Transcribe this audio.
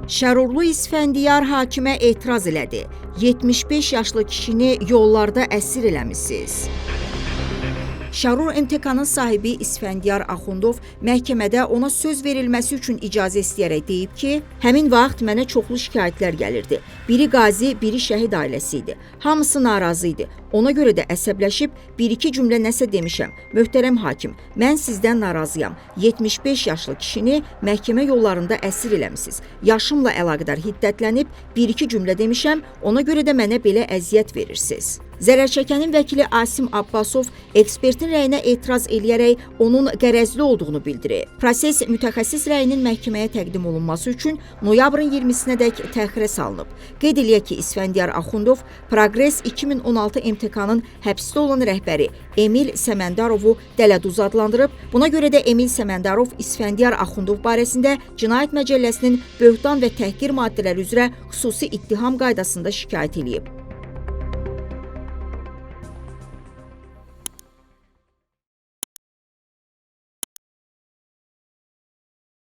Şərurlu İsfəndiyar hakimə etiraz elədi. 75 yaşlı kişini yollarda əsir eləmisiniz. Şərur MTK-nın sahibi İsfəndiyar Axundov məhkəmədə ona söz verilməsi üçün icazə istəyərək deyib ki, həmin vaxt mənə çoxlu şikayətlər gəlirdi. Biri qazi, biri şəhid ailəsi idi. Hamısı narazı idi. Ona görə də əsəbləşib bir-iki cümlə nəsə demişəm. Möhtərəm hakim, mən sizdən narazıyam. 75 yaşlı kişini məhkəmə yollarında əsir eləmisiniz. Yaşımla əlaqədar hiddətlənib bir-iki cümlə demişəm, ona görə də mənə belə əziyyət verirsiniz. Zərərçəkənin vəkili Asim Abbasov ekspertin rəyinə etiraz eləyərək onun qərəzli olduğunu bildirir. Proses mütəxəssis rəyinin məhkəməyə təqdim olunması üçün noyabrın 20-sinədək təxirə salınıb. Qeyd eləyək ki, İsfəndiyar Axundov Progress 2016 MTK-nın həbsdə olan rəhbəri Emil Səməndarovu dələduz adlandırıb. Buna görə də Emil Səməndarov İsfəndiyar Axundov barəsində Cinayət Məcəlləsinin böhtan və təhqir maddələri üzrə xüsusi ittiham qaydasında şikayət eləyib.